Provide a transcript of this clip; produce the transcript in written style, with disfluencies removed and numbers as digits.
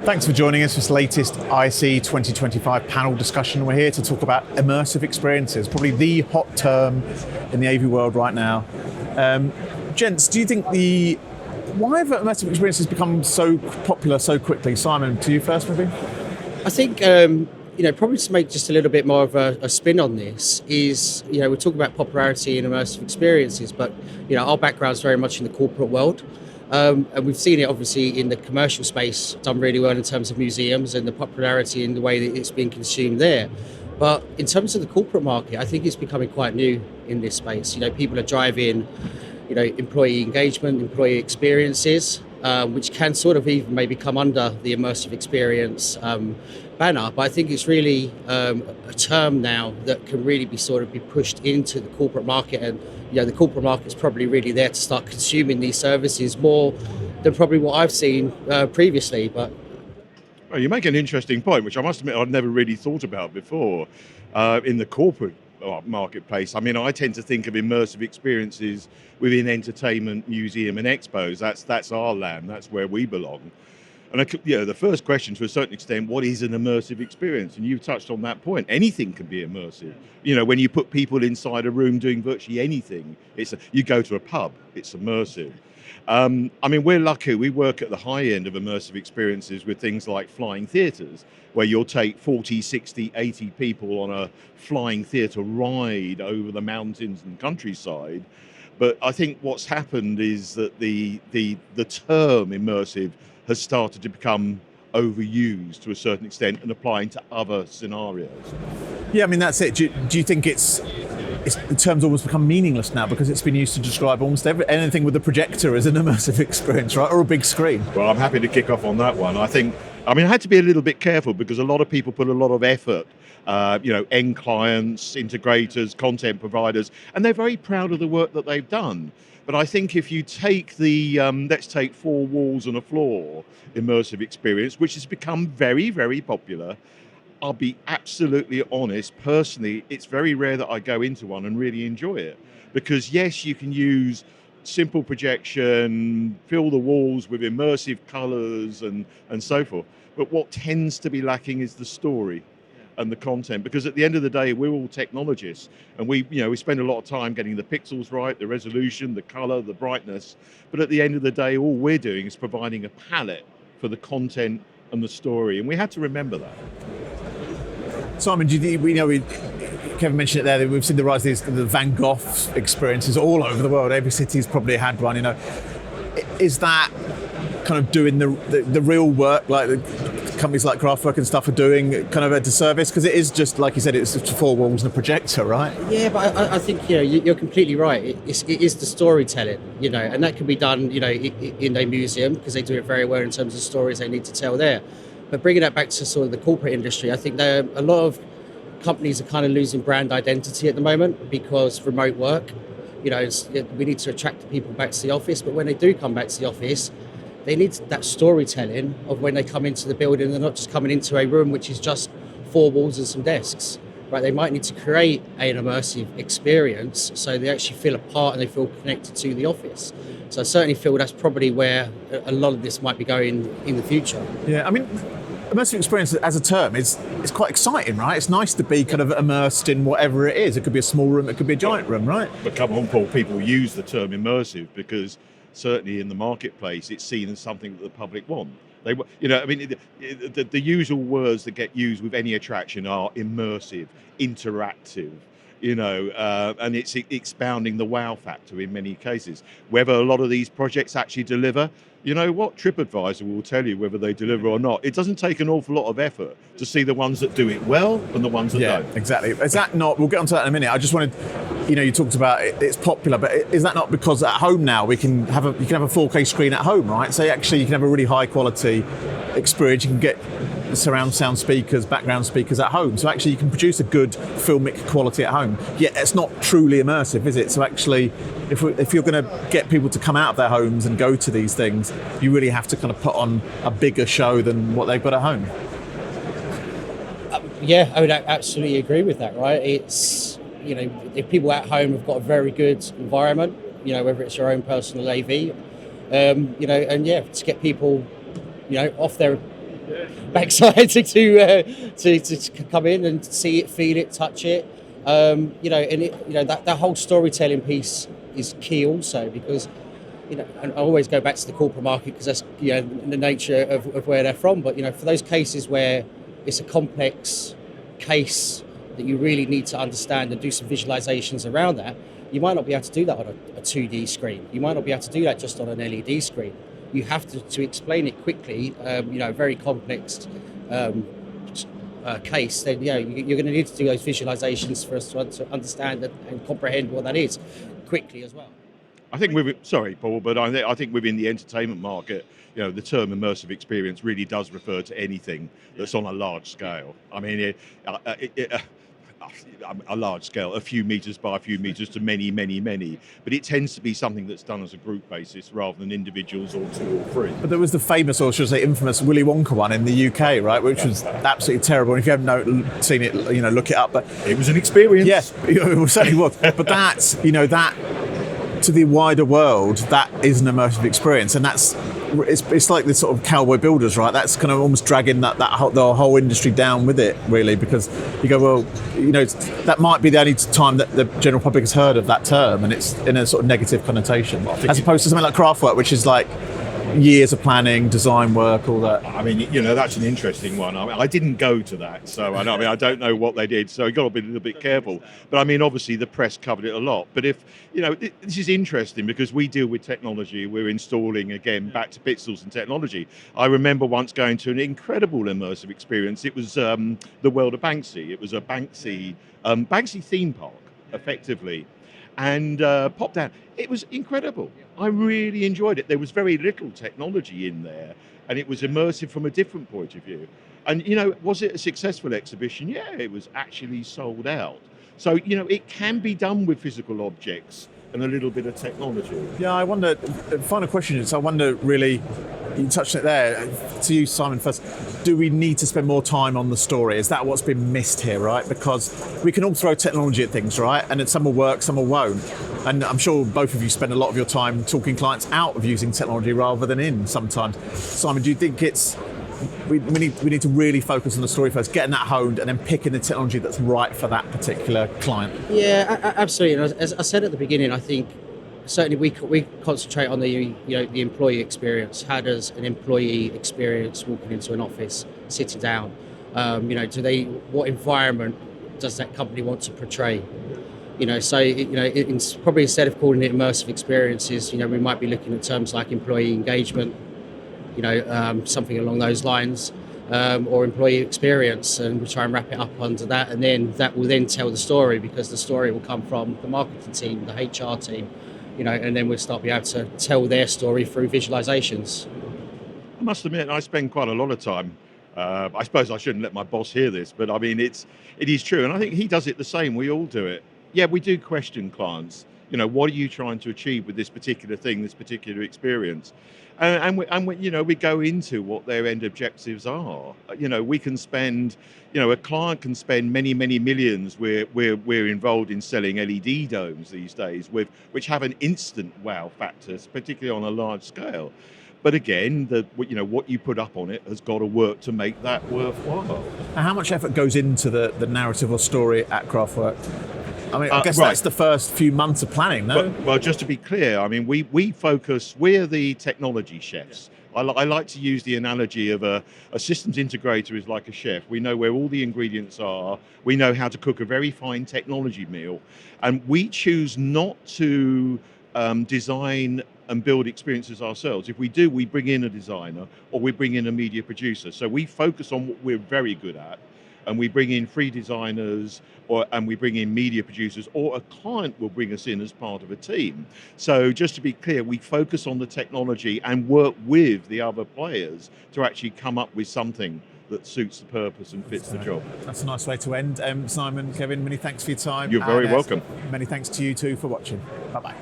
Thanks for joining us for this latest ISE 2025 panel discussion. We're here to talk about immersive experiences, probably the hot term in the AV world right now. Gents, do you think why have immersive experiences become so popular so quickly? Simon, to you first maybe? I think, probably to make just a little bit more of a spin on this is, we're talking about popularity in immersive experiences, but, our background is very much in the corporate world. And we've seen it obviously in the commercial space done really well in terms of museums and the popularity in the way that it's being consumed there. But in terms of the corporate market, I think it's becoming quite new in this space. People are driving, employee engagement, employee experiences, which can sort of even maybe come under the immersive experience banner. But I think it's really a term now that can really be pushed into the corporate market, and the corporate market is probably really there to start consuming these services more than probably what I've seen previously. But well, you make an interesting point, which I must admit I've never really thought about before in the corporate marketplace. I mean, I tend to think of immersive experiences within entertainment, museum and expos. That's our land, that's where we belong. And the first question to a certain extent, what is an immersive experience? And you've touched on that point. Anything can be immersive. When you put people inside a room doing virtually anything, you go to a pub, it's immersive. We're lucky. We work at the high end of immersive experiences with things like flying theatres, where you'll take 40, 60, 80 people on a flying theatre ride over the mountains and countryside. But I think what's happened is that the term immersive has started to become overused to a certain extent and applying to other scenarios. Yeah, that's it. Do you think the term's almost become meaningless now because it's been used to describe almost anything with a projector as an immersive experience, right? Or a big screen? Well, I'm happy to kick off on that one. I had to be a little bit careful because a lot of people put a lot of effort, end clients, integrators, content providers, and they're very proud of the work that they've done. But I think if you take let's take 4 walls and a floor immersive experience, which has become very, very popular, I'll be absolutely honest, personally, it's very rare that I go into one and really enjoy it. Because yes, you can use simple projection, fill the walls with immersive colours and so forth. But what tends to be lacking is the story and the content, because at the end of the day, we're all technologists, and we spend a lot of time getting the pixels right, the resolution, the color, the brightness. But at the end of the day, all we're doing is providing a palette for the content and the story, and we had to remember that. Simon, do you think, Kevin mentioned it there, that we've seen the rise of the Van Gogh experiences all over the world. Every city's probably had one. Is that kind of doing the real work like the companies like Craftwork and stuff are doing kind of a disservice? Because it is just, like you said, it's just 4 walls and a projector, right? Yeah, but I think you're completely right. It is the storytelling, and that can be done, in a museum because they do it very well in terms of stories they need to tell there. But bringing that back to sort of the corporate industry, I think a lot of companies are kind of losing brand identity at the moment because remote work, we need to attract the people back to the office. But when they do come back to the office, they need that storytelling of when they come into the building. They're not just coming into a room which is just 4 walls and some desks, right? They might need to create an immersive experience so they actually feel a part and they feel connected to the office. So I certainly feel that's probably where a lot of this might be going in the future. Yeah, immersive experience as a term is quite exciting, right? It's nice to be kind of immersed in whatever it is. It could be a small room, it could be a giant room, right? But come on, Paul, people use the term immersive because certainly in the marketplace, it's seen as something that the public want. The usual words that get used with any attraction are immersive, interactive, and it's expounding the wow factor in many cases. Whether a lot of these projects actually deliver, TripAdvisor will tell you whether they deliver or not. It doesn't take an awful lot of effort to see the ones that do it well and the ones that don't. Yeah, exactly. Is that not, we'll get onto that in a minute. I just wanted, you talked about it's popular, but is that not because at home now you can have a 4K screen at home, right? So actually you can have a really high quality experience. You can get surround sound speakers, background speakers at home. So actually you can produce a good filmic quality at home. Yet it's not truly immersive, is it? So actually, if you're going to get people to come out of their homes and go to these things, you really have to kind of put on a bigger show than what they've got at home. Yeah, I would absolutely agree with that, right? It's, if people at home have got a very good environment, whether it's your own personal AV, to get people, off their backside to come in and see it, feel it, touch it. That whole storytelling piece is key also, because and I always go back to the corporate market because that's the nature of where they're from. But for those cases where it's a complex case that you really need to understand and do some visualizations around that, you might not be able to do that on a 2D screen. You might not be able to do that just on an LED screen. You have to explain it quickly. Very complex case. Then you're going to need to do those visualizations for us to understand and comprehend what that is quickly as well. I think sorry, Paul, but I think within the entertainment market, the term immersive experience really does refer to anything that's on a large scale. I mean, a large scale, a few meters by a few meters to many, many, many. But it tends to be something that's done as a group basis rather than individuals or two or three. But there was the famous, or should I say infamous, Willy Wonka one in the UK, right, which was absolutely terrible. And if you haven't seen it, look it up. But it was an experience. Yes, it certainly was. But that's, that to the wider world, that is an immersive experience, and it's like the sort of cowboy builders, right? That's kind of almost dragging the whole industry down with it, really, because you go, well, that might be the only time that the general public has heard of that term, and it's in a sort of negative connotation, as opposed to something like Craftwork, which is like years of planning, design work, all that. I mean, that's an interesting one. I didn't go to that, so I don't know what they did, so you got to be a little bit careful. But I mean, obviously the press covered it a lot. But if, this is interesting because we deal with technology, we're installing, again, back to pixels and technology. I remember once going to an incredible immersive experience. It was the world of Banksy. It was a Banksy theme park, effectively. And popped down. It was incredible. I really enjoyed it. There was very little technology in there, and it was immersive from a different point of view. And, was it a successful exhibition? Yeah, it was actually sold out. So, it can be done with physical objects and a little bit of technology. Yeah, I wonder, final question is, I wonder really, you touched on it there, to you, Simon, first, do we need to spend more time on the story? Is that what's been missed here, right? Because we can all throw technology at things, right? And then some will work, some will won't. And I'm sure both of you spend a lot of your time talking clients out of using technology rather than in sometimes. Simon, do you think we need to really focus on the story first, getting that honed, and then picking the technology that's right for that particular client? Yeah, absolutely. And as I said at the beginning, I think certainly we concentrate on the employee experience. How does an employee experience walking into an office, sitting down? What environment does that company want to portray? It's probably, instead of calling it immersive experiences, we might be looking at terms like employee engagement, something along those lines, or employee experience, and we try and wrap it up under that, and then that will then tell the story, because the story will come from the marketing team, the HR team, and then we'll start being able to tell their story through visualizations. I must admit, I spend quite a lot of time. I suppose I shouldn't let my boss hear this, but I mean, it is true, and I think he does it the same. We all do it. Yeah, we do question clients. What are you trying to achieve with this particular thing, this particular experience? And we go into what their end objectives are. We can spend, a client can spend many, many millions. We're involved in selling LED domes these days, which have an instant wow factor, particularly on a large scale. But again, what you put up on it has got to work to make that worthwhile. And how much effort goes into the narrative or story at Craftwork? I mean, I guess that's the first few months of planning, no? Well, just to be clear, I mean, we focus, we're the technology chefs. I like to use the analogy of a systems integrator is like a chef. We know where all the ingredients are. We know how to cook a very fine technology meal. And we choose not to design and build experiences ourselves. If we do, we bring in a designer or we bring in a media producer. So we focus on what we're very good at, and we bring in free designers and we bring in media producers, or a client will bring us in as part of a team. So just to be clear, we focus on the technology and work with the other players to actually come up with something that suits the purpose and fits the job. That's a nice way to end. Simon, Kevin, many thanks for your time. You're very welcome. Many thanks to you too for watching. Bye-bye.